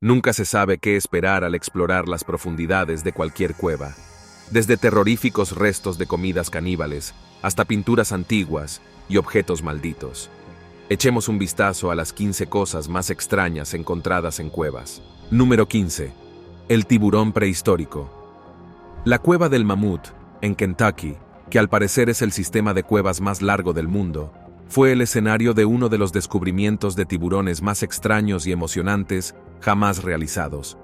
Nunca se sabe qué esperar al explorar las profundidades de cualquier cueva. Desde terroríficos restos de comidas caníbales hasta pinturas antiguas y objetos malditos. Echemos un vistazo a las 15 cosas más extrañas encontradas en cuevas. Número 15. El tiburón prehistórico. La cueva del Mamut, en Kentucky, que al parecer es el sistema de cuevas más largo del mundo, fue el escenario de uno de los descubrimientos de tiburones más extraños y emocionantes jamás realizados.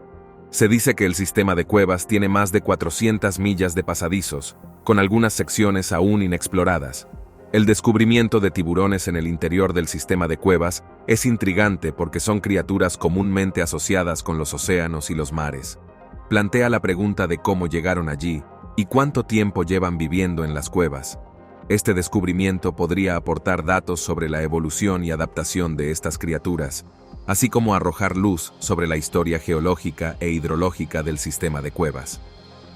Se dice que el sistema de cuevas tiene más de 400 millas de pasadizos, con algunas secciones aún inexploradas. El descubrimiento de tiburones en el interior del sistema de cuevas es intrigante porque son criaturas comúnmente asociadas con los océanos y los mares. Plantea la pregunta de cómo llegaron allí y cuánto tiempo llevan viviendo en las cuevas. Este descubrimiento podría aportar datos sobre la evolución y adaptación de estas criaturas, así como arrojar luz sobre la historia geológica e hidrológica del sistema de cuevas.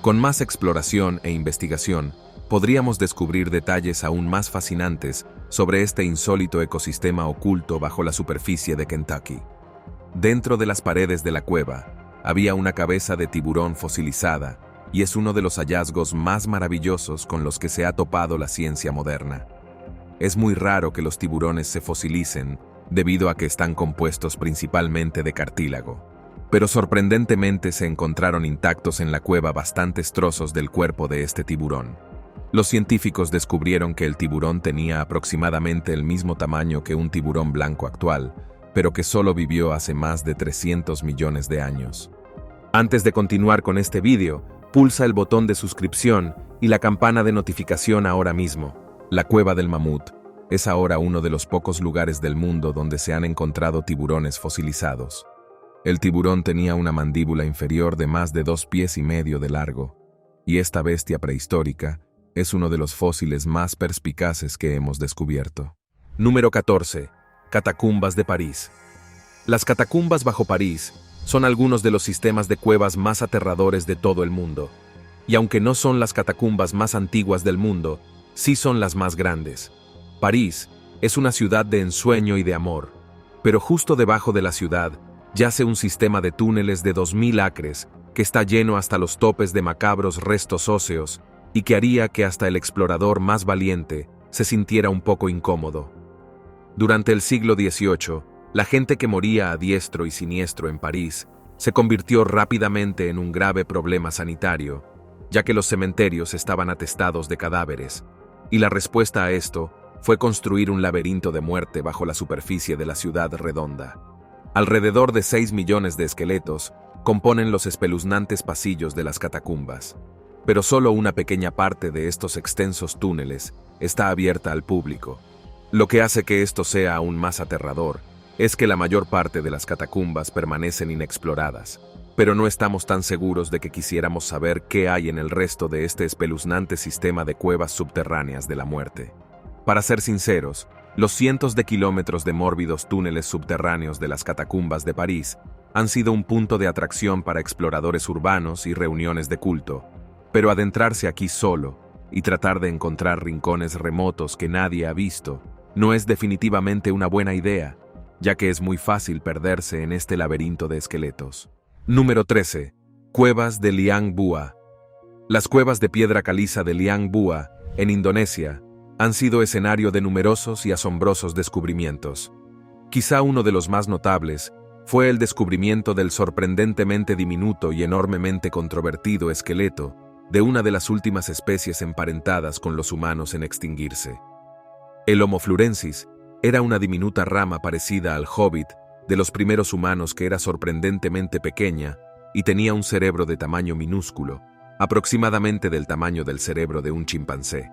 Con más exploración e investigación, podríamos descubrir detalles aún más fascinantes sobre este insólito ecosistema oculto bajo la superficie de Kentucky. Dentro de las paredes de la cueva, había una cabeza de tiburón fosilizada, y es uno de los hallazgos más maravillosos con los que se ha topado la ciencia moderna. Es muy raro que los tiburones se fosilicen, debido a que están compuestos principalmente de cartílago. Pero sorprendentemente se encontraron intactos en la cueva bastantes trozos del cuerpo de este tiburón. Los científicos descubrieron que el tiburón tenía aproximadamente el mismo tamaño que un tiburón blanco actual, pero que solo vivió hace más de 300 millones de años. Antes de continuar con este vídeo, pulsa el botón de suscripción y la campana de notificación ahora mismo. La cueva del Mamut es ahora uno de los pocos lugares del mundo donde se han encontrado tiburones fosilizados. El tiburón tenía una mandíbula inferior de más de 2,5 pies de largo, y esta bestia prehistórica es uno de los fósiles más perspicaces que hemos descubierto. Número 14. Catacumbas de París. Las catacumbas bajo París son algunos de los sistemas de cuevas más aterradores de todo el mundo. Y aunque no son las catacumbas más antiguas del mundo, sí son las más grandes. París es una ciudad de ensueño y de amor, pero justo debajo de la ciudad yace un sistema de túneles de 2000 acres que está lleno hasta los topes de macabros restos óseos y que haría que hasta el explorador más valiente se sintiera un poco incómodo. Durante el siglo XVIII, la gente que moría a diestro y siniestro en París se convirtió rápidamente en un grave problema sanitario, ya que los cementerios estaban atestados de cadáveres, y la respuesta a esto fue construir un laberinto de muerte bajo la superficie de la ciudad redonda. Alrededor de 6 millones de esqueletos componen los espeluznantes pasillos de las catacumbas, pero solo una pequeña parte de estos extensos túneles está abierta al público. Lo que hace que esto sea aún más aterrador es que la mayor parte de las catacumbas permanecen inexploradas, pero no estamos tan seguros de que quisiéramos saber qué hay en el resto de este espeluznante sistema de cuevas subterráneas de la muerte. Para ser sinceros, los cientos de kilómetros de mórbidos túneles subterráneos de las catacumbas de París han sido un punto de atracción para exploradores urbanos y reuniones de culto, pero adentrarse aquí solo y tratar de encontrar rincones remotos que nadie ha visto no es definitivamente una buena idea, ya que es muy fácil perderse en este laberinto de esqueletos. Número 13. Cuevas de Liang Bua. Las cuevas de piedra caliza de Liang Bua, en Indonesia, han sido escenario de numerosos y asombrosos descubrimientos. Quizá uno de los más notables fue el descubrimiento del sorprendentemente diminuto y enormemente controvertido esqueleto de una de las últimas especies emparentadas con los humanos en extinguirse. El Homo florensis era una diminuta rama parecida al hobbit de los primeros humanos que era sorprendentemente pequeña y tenía un cerebro de tamaño minúsculo, aproximadamente del tamaño del cerebro de un chimpancé.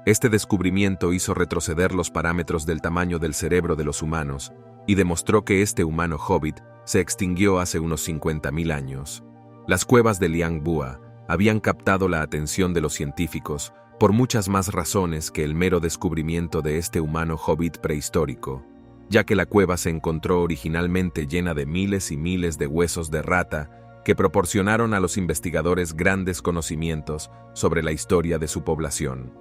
Este descubrimiento hizo retroceder los parámetros del tamaño del cerebro de los humanos y demostró que este humano hobbit se extinguió hace unos 50.000 años. Las cuevas de Liang Bua habían captado la atención de los científicos por muchas más razones que el mero descubrimiento de este humano hobbit prehistórico, ya que la cueva se encontró originalmente llena de miles y miles de huesos de rata que proporcionaron a los investigadores grandes conocimientos sobre la historia de su población.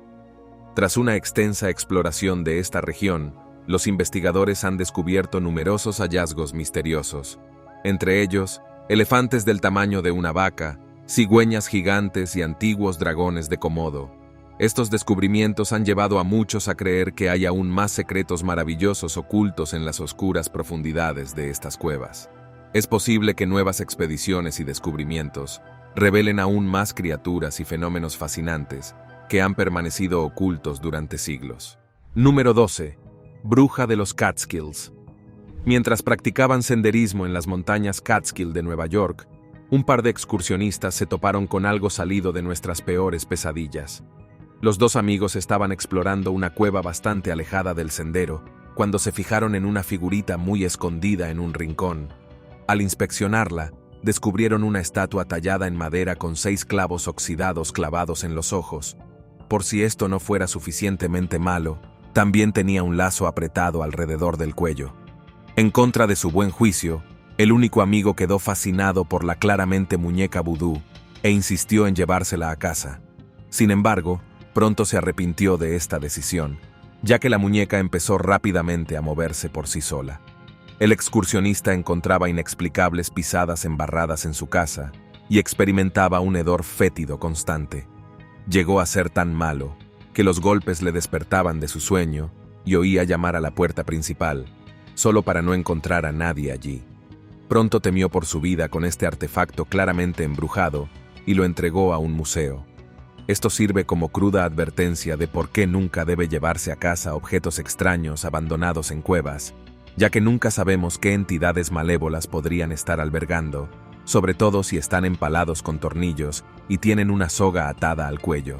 Tras una extensa exploración de esta región, los investigadores han descubierto numerosos hallazgos misteriosos. entre ellos, elefantes del tamaño de una vaca, cigüeñas gigantes y antiguos dragones de Komodo. Estos descubrimientos han llevado a muchos a creer que hay aún más secretos maravillosos ocultos en las oscuras profundidades de estas cuevas. Es posible que nuevas expediciones y descubrimientos revelen aún más criaturas y fenómenos fascinantes que han permanecido ocultos durante siglos. Número 12. Bruja de los Catskills. Mientras practicaban senderismo en las montañas Catskill de Nueva York, un par de excursionistas se toparon con algo salido de nuestras peores pesadillas. Los dos amigos estaban explorando una cueva bastante alejada del sendero, cuando se fijaron en una figurita muy escondida en un rincón. Al inspeccionarla, descubrieron una estatua tallada en madera con 6 clavos oxidados clavados en los ojos. Por si esto no fuera suficientemente malo, también tenía un lazo apretado alrededor del cuello. En contra de su buen juicio, el único amigo quedó fascinado por la claramente muñeca vudú e insistió en llevársela a casa. Sin embargo, pronto se arrepintió de esta decisión, ya que la muñeca empezó rápidamente a moverse por sí sola. El excursionista encontraba inexplicables pisadas embarradas en su casa y experimentaba un hedor fétido constante. Llegó a ser tan malo que los golpes le despertaban de su sueño y oía llamar a la puerta principal, solo para no encontrar a nadie allí. Pronto temió por su vida con este artefacto claramente embrujado y lo entregó a un museo. Esto sirve como cruda advertencia de por qué nunca debe llevarse a casa objetos extraños abandonados en cuevas, ya que nunca sabemos qué entidades malévolas podrían estar albergando, sobre todo si están empalados con tornillos y tienen una soga atada al cuello,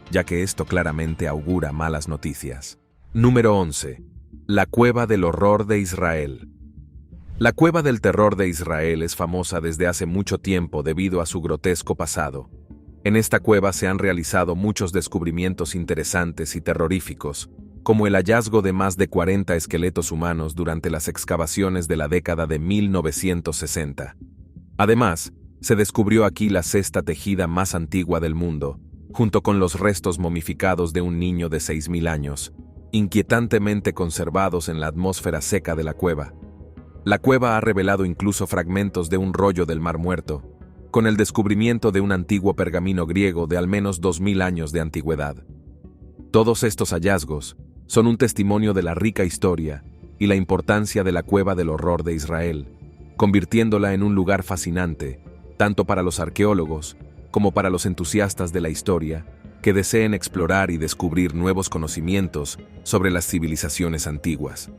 ya que esto claramente augura malas noticias. Número 11. La Cueva del Horror de Israel. La Cueva del Terror de Israel es famosa desde hace mucho tiempo debido a su grotesco pasado. En esta cueva se han realizado muchos descubrimientos interesantes y terroríficos, como el hallazgo de más de 40 esqueletos humanos durante las excavaciones de la década de 1960. Además, se descubrió aquí la cesta tejida más antigua del mundo, junto con los restos momificados de un niño de 6.000 años, inquietantemente conservados en la atmósfera seca de la cueva. La cueva ha revelado incluso fragmentos de un rollo del Mar Muerto, con el descubrimiento de un antiguo pergamino griego de al menos 2.000 años de antigüedad. Todos estos hallazgos son un testimonio de la rica historia y la importancia de la Cueva del Horror de Israel, convirtiéndola en un lugar fascinante, tanto para los arqueólogos como para los entusiastas de la historia que deseen explorar y descubrir nuevos conocimientos sobre las civilizaciones antiguas.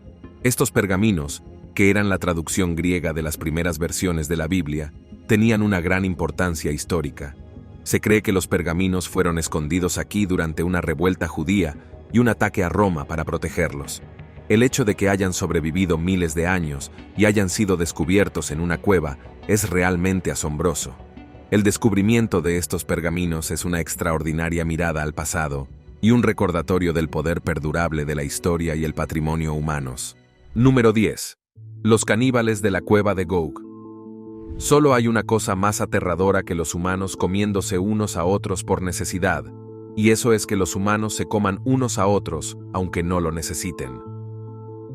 Estos pergaminos, que eran la traducción griega de las primeras versiones de la Biblia, tenían una gran importancia histórica. Se cree que los pergaminos fueron escondidos aquí durante una revuelta judía y un ataque a Roma para protegerlos. El hecho de que hayan sobrevivido miles de años y hayan sido descubiertos en una cueva es realmente asombroso. El descubrimiento de estos pergaminos es una extraordinaria mirada al pasado y un recordatorio del poder perdurable de la historia y el patrimonio humanos. Número 10. Los caníbales de la cueva de Gog. Solo hay una cosa más aterradora que los humanos comiéndose unos a otros por necesidad, y eso es que los humanos se coman unos a otros, aunque no lo necesiten.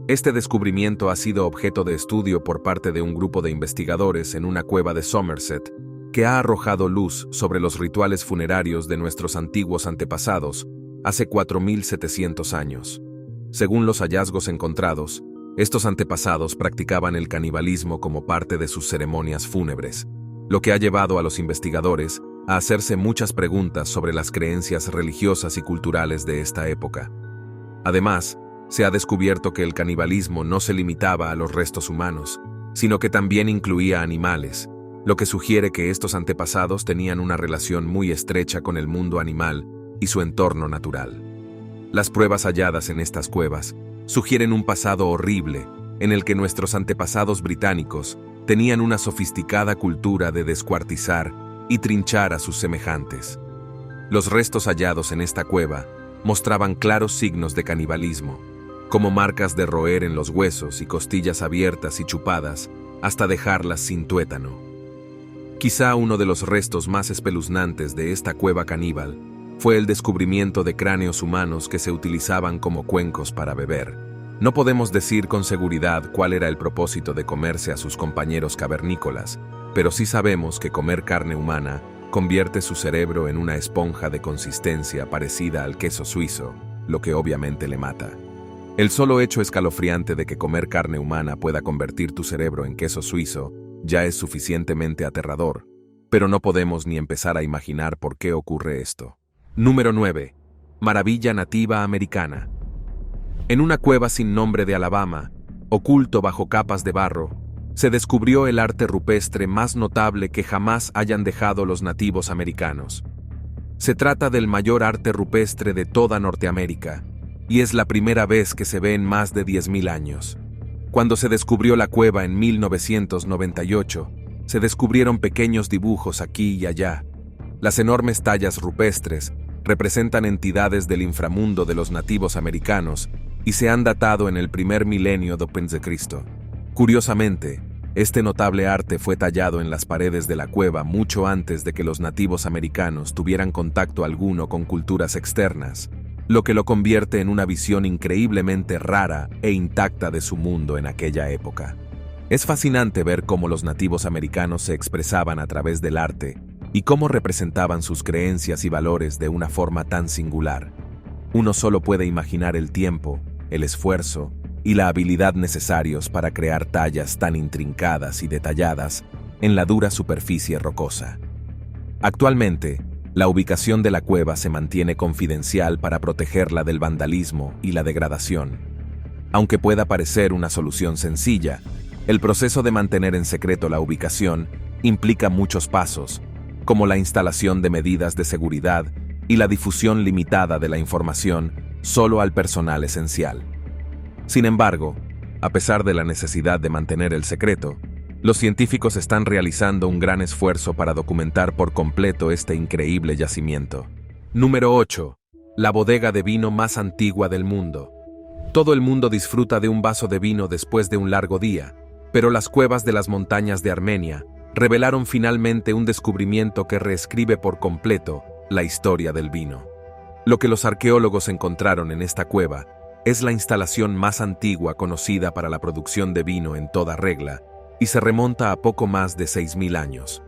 Este descubrimiento ha sido objeto de estudio por parte de un grupo de investigadores en una cueva de Somerset, que ha arrojado luz sobre los rituales funerarios de nuestros antiguos antepasados hace 4.700 años. Según los hallazgos encontrados, estos antepasados practicaban el canibalismo como parte de sus ceremonias fúnebres, lo que ha llevado a los investigadores a hacerse muchas preguntas sobre las creencias religiosas y culturales de esta época. Además, se ha descubierto que el canibalismo no se limitaba a los restos humanos, sino que también incluía animales, lo que sugiere que estos antepasados tenían una relación muy estrecha con el mundo animal y su entorno natural. Las pruebas halladas en estas cuevas sugieren un pasado horrible en el que nuestros antepasados británicos tenían una sofisticada cultura de descuartizar y trinchar a sus semejantes. Los restos hallados en esta cueva mostraban claros signos de canibalismo, como marcas de roer en los huesos y costillas abiertas y chupadas hasta dejarlas sin tuétano. Quizá uno de los restos más espeluznantes de esta cueva caníbal fue el descubrimiento de cráneos humanos que se utilizaban como cuencos para beber. No podemos decir con seguridad cuál era el propósito de comerse a sus compañeros cavernícolas, pero sí sabemos que comer carne humana convierte su cerebro en una esponja de consistencia parecida al queso suizo, lo que obviamente le mata. El solo hecho escalofriante de que comer carne humana pueda convertir tu cerebro en queso suizo ya es suficientemente aterrador, pero no podemos ni empezar a imaginar por qué ocurre esto. Número 9. Maravilla nativa americana. En una cueva sin nombre de Alabama, oculto bajo capas de barro, se descubrió el arte rupestre más notable que jamás hayan dejado los nativos americanos. Se trata del mayor arte rupestre de toda Norteamérica, y es la primera vez que se ve en más de 10,000 años. Cuando se descubrió la cueva en 1998, se descubrieron pequeños dibujos aquí y allá. Las enormes tallas rupestres representan entidades del inframundo de los nativos americanos y se han datado en el primer milenio después de Cristo. Curiosamente, este notable arte fue tallado en las paredes de la cueva mucho antes de que los nativos americanos tuvieran contacto alguno con culturas externas, lo que lo convierte en una visión increíblemente rara e intacta de su mundo en aquella época. Es fascinante ver cómo los nativos americanos se expresaban a través del arte y cómo representaban sus creencias y valores de una forma tan singular. Uno solo puede imaginar el tiempo, el esfuerzo y la habilidad necesarios para crear tallas tan intrincadas y detalladas en la dura superficie rocosa. Actualmente, la ubicación de la cueva se mantiene confidencial para protegerla del vandalismo y la degradación. Aunque pueda parecer una solución sencilla, el proceso de mantener en secreto la ubicación implica muchos pasos, como la instalación de medidas de seguridad y la difusión limitada de la información solo al personal esencial. Sin embargo, a pesar de la necesidad de mantener el secreto, los científicos están realizando un gran esfuerzo para documentar por completo este increíble yacimiento. Número 8. La bodega de vino más antigua del mundo. Todo el mundo disfruta de un vaso de vino después de un largo día, pero las cuevas de las montañas de Armenia revelaron finalmente un descubrimiento que reescribe por completo la historia del vino. Lo que los arqueólogos encontraron en esta cueva es la instalación más antigua conocida para la producción de vino en toda regla, y se remonta a poco más de 6,000 años.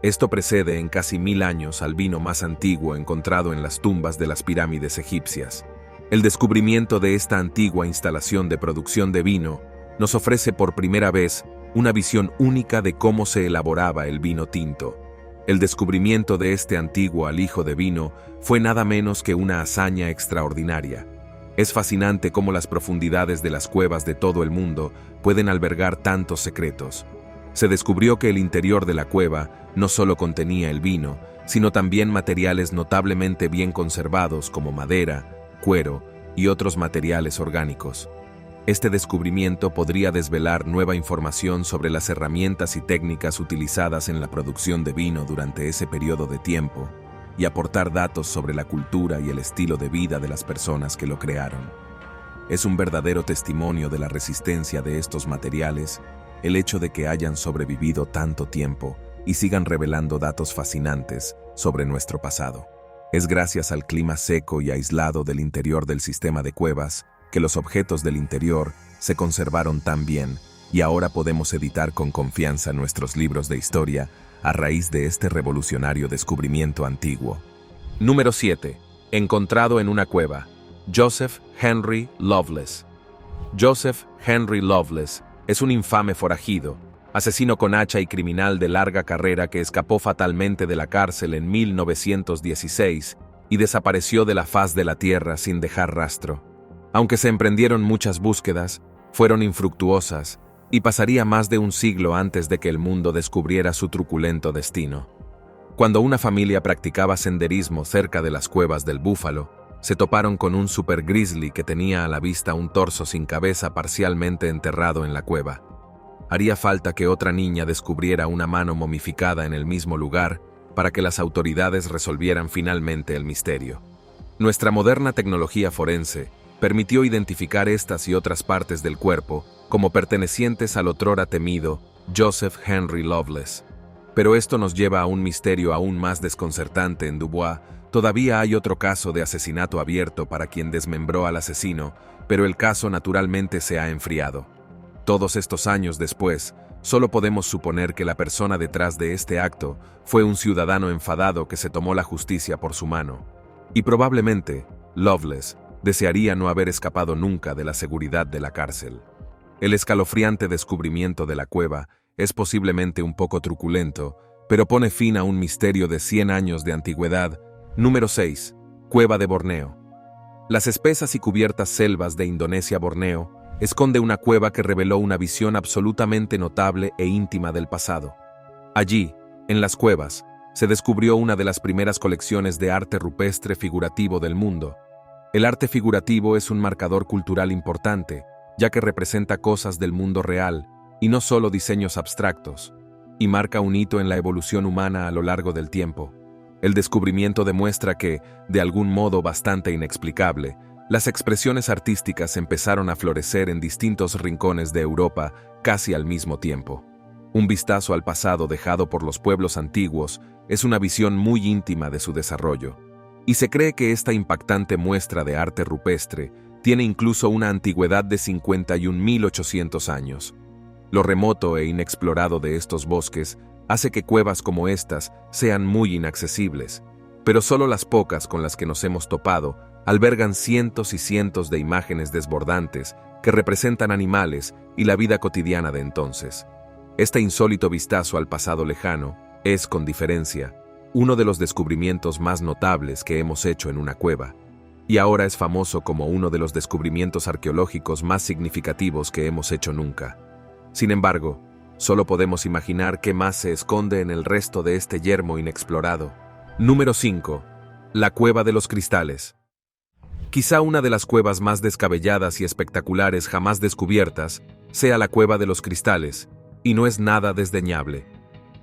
Esto precede en casi 1,000 años al vino más antiguo encontrado en las tumbas de las pirámides egipcias. El descubrimiento de esta antigua instalación de producción de vino nos ofrece por primera vez una visión única de cómo se elaboraba el vino tinto. El descubrimiento de este antiguo alijo de vino fue nada menos que una hazaña extraordinaria. Es fascinante cómo las profundidades de las cuevas de todo el mundo pueden albergar tantos secretos. Se descubrió que el interior de la cueva no solo contenía el vino, sino también materiales notablemente bien conservados como madera, cuero y otros materiales orgánicos. Este descubrimiento podría desvelar nueva información sobre las herramientas y técnicas utilizadas en la producción de vino durante ese periodo de tiempo, y aportar datos sobre la cultura y el estilo de vida de las personas que lo crearon. Es un verdadero testimonio de la resistencia de estos materiales, el hecho de que hayan sobrevivido tanto tiempo y sigan revelando datos fascinantes sobre nuestro pasado. Es gracias al clima seco y aislado del interior del sistema de cuevas que los objetos del interior se conservaron tan bien y ahora podemos editar con confianza nuestros libros de historia a raíz de este revolucionario descubrimiento antiguo. Número 7. Encontrado en una cueva. Joseph Henry Loveless. Joseph Henry Loveless es un infame forajido, asesino con hacha y criminal de larga carrera que escapó fatalmente de la cárcel en 1916 y desapareció de la faz de la tierra sin dejar rastro. Aunque se emprendieron muchas búsquedas, fueron infructuosas, y pasaría más de un siglo antes de que el mundo descubriera su truculento destino. Cuando una familia practicaba senderismo cerca de las cuevas del Búfalo, se toparon con un super grizzly que tenía a la vista un torso sin cabeza parcialmente enterrado en la cueva. Haría falta que otra niña descubriera una mano momificada en el mismo lugar para que las autoridades resolvieran finalmente el misterio. Nuestra moderna tecnología forense permitió identificar estas y otras partes del cuerpo como pertenecientes al otrora temido Joseph Henry Loveless. Pero esto nos lleva a un misterio aún más desconcertante en Dubois, Todavía hay otro caso de asesinato abierto para quien desmembró al asesino, pero el caso naturalmente se ha enfriado. Todos estos años después, solo podemos suponer que la persona detrás de este acto fue un ciudadano enfadado que se tomó la justicia por su mano. Y probablemente, Loveless desearía no haber escapado nunca de la seguridad de la cárcel. El escalofriante descubrimiento de la cueva es posiblemente un poco truculento, pero pone fin a un misterio de 100 años de antigüedad. Número 6. Cueva de Borneo. Las espesas y cubiertas selvas de Indonesia-Borneo esconde una cueva que reveló una visión absolutamente notable e íntima del pasado. Allí, en las cuevas, se descubrió una de las primeras colecciones de arte rupestre figurativo del mundo. El arte figurativo es un marcador cultural importante, ya que representa cosas del mundo real, y no solo diseños abstractos, y marca un hito en la evolución humana a lo largo del tiempo. El descubrimiento demuestra que, de algún modo bastante inexplicable, las expresiones artísticas empezaron a florecer en distintos rincones de Europa casi al mismo tiempo. Un vistazo al pasado dejado por los pueblos antiguos es una visión muy íntima de su desarrollo, y se cree que esta impactante muestra de arte rupestre tiene incluso una antigüedad de 51.800 años. Lo remoto e inexplorado de estos bosques hace que cuevas como estas sean muy inaccesibles, pero solo las pocas con las que nos hemos topado albergan cientos y cientos de imágenes desbordantes que representan animales y la vida cotidiana de entonces. Este insólito vistazo al pasado lejano es, con diferencia, uno de los descubrimientos más notables que hemos hecho en una cueva, y ahora es famoso como uno de los descubrimientos arqueológicos más significativos que hemos hecho nunca. Sin embargo, solo podemos imaginar qué más se esconde en el resto de este yermo inexplorado. Número 5. La Cueva de los Cristales. Quizá una de las cuevas más descabelladas y espectaculares jamás descubiertas sea la Cueva de los Cristales, y no es nada desdeñable.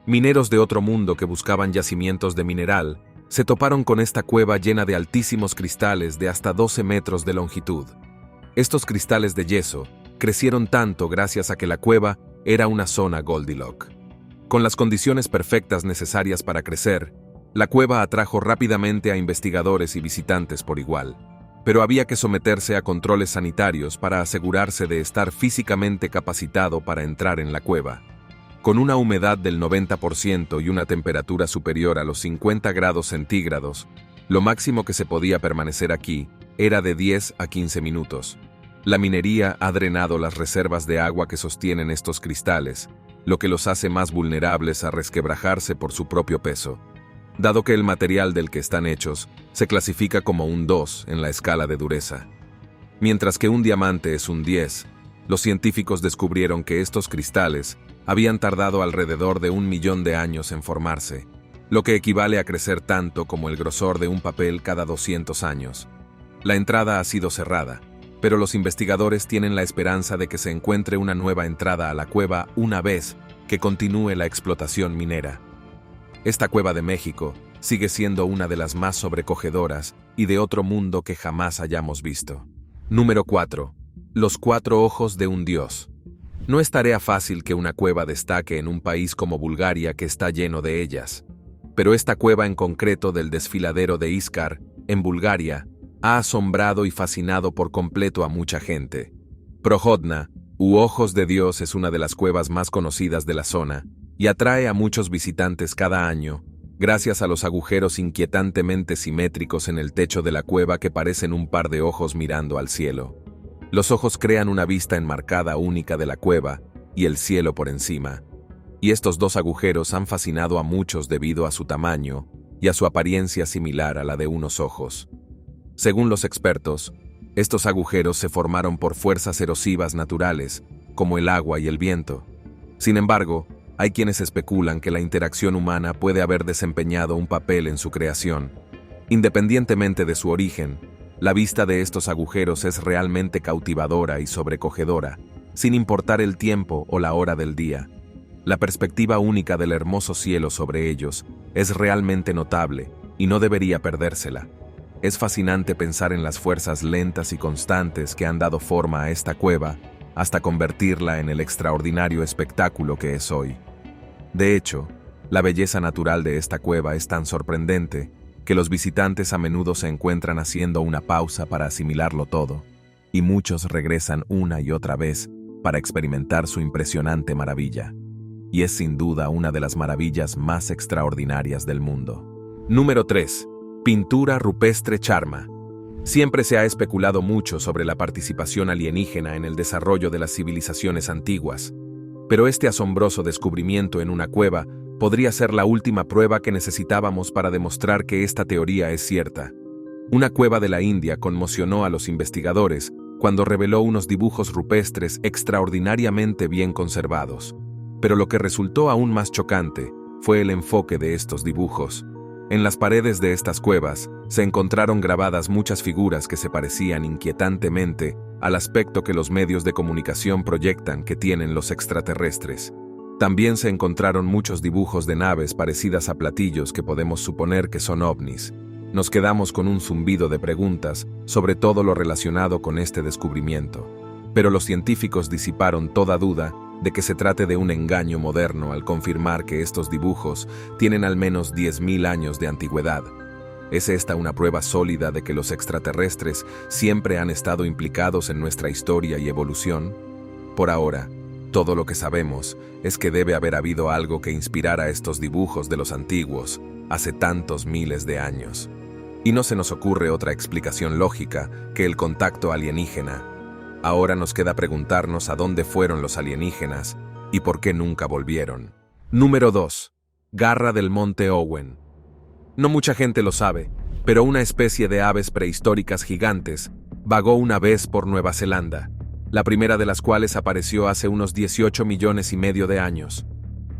Mineros de otro mundo que buscaban yacimientos de mineral se toparon con esta cueva llena de altísimos cristales de hasta 12 metros de longitud. Estos cristales de yeso crecieron tanto gracias a que la cueva era una zona Goldilocks. Con las condiciones perfectas necesarias para crecer, la cueva atrajo rápidamente a investigadores y visitantes por igual. Pero había que someterse a controles sanitarios para asegurarse de estar físicamente capacitado para entrar en la cueva. Con una humedad del 90% y una temperatura superior a los 50 grados centígrados, lo máximo que se podía permanecer aquí era de 10 a 15 minutos. La minería ha drenado las reservas de agua que sostienen estos cristales, lo que los hace más vulnerables a resquebrajarse por su propio peso. Dado que el material del que están hechos se clasifica como un 2 en la escala de dureza. Mientras que un diamante es un 10, los científicos descubrieron que estos cristales habían tardado alrededor de 1 millón de años en formarse, lo que equivale a crecer tanto como el grosor de un papel cada 200 años. La entrada ha sido cerrada, pero los investigadores tienen la esperanza de que se encuentre una nueva entrada a la cueva una vez que continúe la explotación minera. Esta cueva de México sigue siendo una de las más sobrecogedoras y de otro mundo que jamás hayamos visto. Número 4. Los 4 ojos de un dios. No es tarea fácil que una cueva destaque en un país como Bulgaria que está lleno de ellas. Pero esta cueva en concreto del desfiladero de Iskar, en Bulgaria, ha asombrado y fascinado por completo a mucha gente. Prohodna, u Ojos de Dios, es una de las cuevas más conocidas de la zona, y atrae a muchos visitantes cada año, gracias a los agujeros inquietantemente simétricos en el techo de la cueva que parecen un par de ojos mirando al cielo. Los ojos crean una vista enmarcada única de la cueva y el cielo por encima, y estos 2 agujeros han fascinado a muchos debido a su tamaño y a su apariencia similar a la de unos ojos. Según los expertos, estos agujeros se formaron por fuerzas erosivas naturales, como el agua y el viento. Sin embargo, hay quienes especulan que la interacción humana puede haber desempeñado un papel en su creación. Independientemente de su origen, la vista de estos agujeros es realmente cautivadora y sobrecogedora, sin importar el tiempo o la hora del día. La perspectiva única del hermoso cielo sobre ellos es realmente notable y no debería perdérsela. Es fascinante pensar en las fuerzas lentas y constantes que han dado forma a esta cueva hasta convertirla en el extraordinario espectáculo que es hoy. De hecho, la belleza natural de esta cueva es tan sorprendente que los visitantes a menudo se encuentran haciendo una pausa para asimilarlo todo, y muchos regresan una y otra vez para experimentar su impresionante maravilla. Y es sin duda una de las maravillas más extraordinarias del mundo. Número 3. Pintura rupestre Charma. Siempre se ha especulado mucho sobre la participación alienígena en el desarrollo de las civilizaciones antiguas, pero este asombroso descubrimiento en una cueva podría ser la última prueba que necesitábamos para demostrar que esta teoría es cierta. Una cueva de la India conmocionó a los investigadores cuando reveló unos dibujos rupestres extraordinariamente bien conservados. Pero lo que resultó aún más chocante fue el enfoque de estos dibujos. En las paredes de estas cuevas se encontraron grabadas muchas figuras que se parecían inquietantemente al aspecto que los medios de comunicación proyectan que tienen los extraterrestres. También se encontraron muchos dibujos de naves parecidas a platillos que podemos suponer que son ovnis. Nos quedamos con un zumbido de preguntas sobre todo lo relacionado con este descubrimiento. Pero los científicos disiparon toda duda de que se trate de un engaño moderno al confirmar que estos dibujos tienen al menos 10.000 años de antigüedad. ¿Es esta una prueba sólida de que los extraterrestres siempre han estado implicados en nuestra historia y evolución? Por ahora, todo lo que sabemos es que debe haber habido algo que inspirara estos dibujos de los antiguos hace tantos miles de años. Y no se nos ocurre otra explicación lógica que el contacto alienígena. Ahora nos queda preguntarnos a dónde fueron los alienígenas y por qué nunca volvieron. Número 2. Garra del Monte Owen. No mucha gente lo sabe, pero una especie de aves prehistóricas gigantes vagó una vez por Nueva Zelanda, la primera de las cuales apareció hace unos 18 millones y medio de años.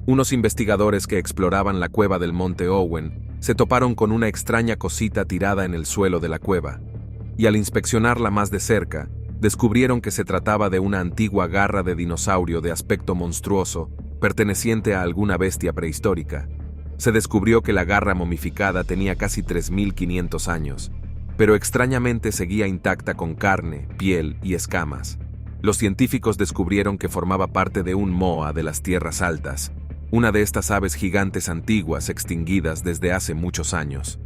Unos investigadores que exploraban la cueva del Monte Owen se toparon con una extraña cosita tirada en el suelo de la cueva, y al inspeccionarla más de cerca, descubrieron que se trataba de una antigua garra de dinosaurio de aspecto monstruoso, perteneciente a alguna bestia prehistórica. Se descubrió que la garra momificada tenía casi 3.500 años, pero extrañamente seguía intacta con carne, piel y escamas. Los científicos descubrieron que formaba parte de un moa de las tierras altas, una de estas aves gigantes antiguas extinguidas desde hace muchos años.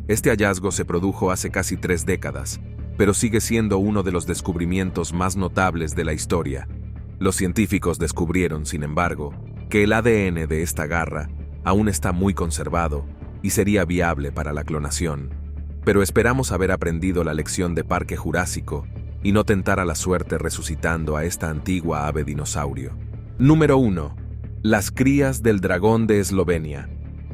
Este hallazgo se produjo hace casi 3 décadas, pero sigue siendo uno de los descubrimientos más notables de la historia. Los científicos descubrieron, sin embargo, que el ADN de esta garra aún está muy conservado y sería viable para la clonación. Pero esperamos haber aprendido la lección de Parque Jurásico y no tentar a la suerte resucitando a esta antigua ave dinosaurio. Número 1. Las crías del dragón de Eslovenia.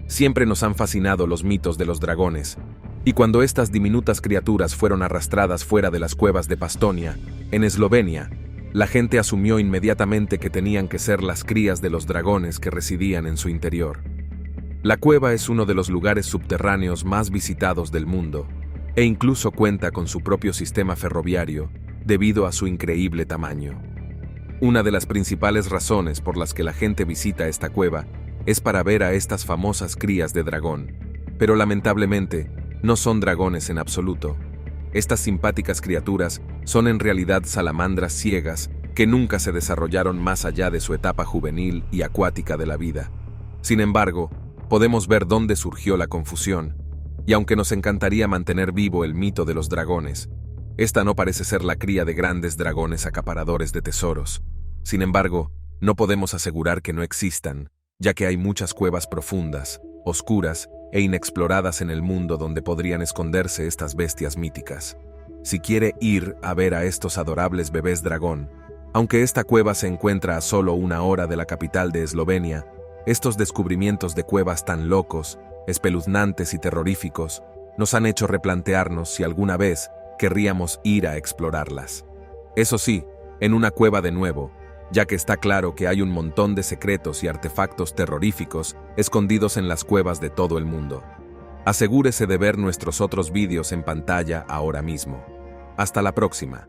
Siempre nos han fascinado los mitos de los dragones, y cuando estas diminutas criaturas fueron arrastradas fuera de las cuevas de Pastonia, en Eslovenia, la gente asumió inmediatamente que tenían que ser las crías de los dragones que residían en su interior. La cueva es uno de los lugares subterráneos más visitados del mundo, e incluso cuenta con su propio sistema ferroviario, debido a su increíble tamaño. Una de las principales razones por las que la gente visita esta cueva es para ver a estas famosas crías de dragón, pero lamentablemente, no son dragones en absoluto. Estas simpáticas criaturas son en realidad salamandras ciegas que nunca se desarrollaron más allá de su etapa juvenil y acuática de la vida. Sin embargo, podemos ver dónde surgió la confusión, y aunque nos encantaría mantener vivo el mito de los dragones, esta no parece ser la cría de grandes dragones acaparadores de tesoros. Sin embargo, no podemos asegurar que no existan, ya que hay muchas cuevas profundas, oscuras e inexploradas en el mundo donde podrían esconderse estas bestias míticas. Si quiere ir a ver a estos adorables bebés dragón, aunque esta cueva se encuentra a solo 1 hora de la capital de Eslovenia, estos descubrimientos de cuevas tan locos, espeluznantes y terroríficos nos han hecho replantearnos si alguna vez querríamos ir a explorarlas. Eso sí, en una cueva de nuevo, ya que está claro que hay un montón de secretos y artefactos terroríficos escondidos en las cuevas de todo el mundo. Asegúrese de ver nuestros otros vídeos en pantalla ahora mismo. Hasta la próxima.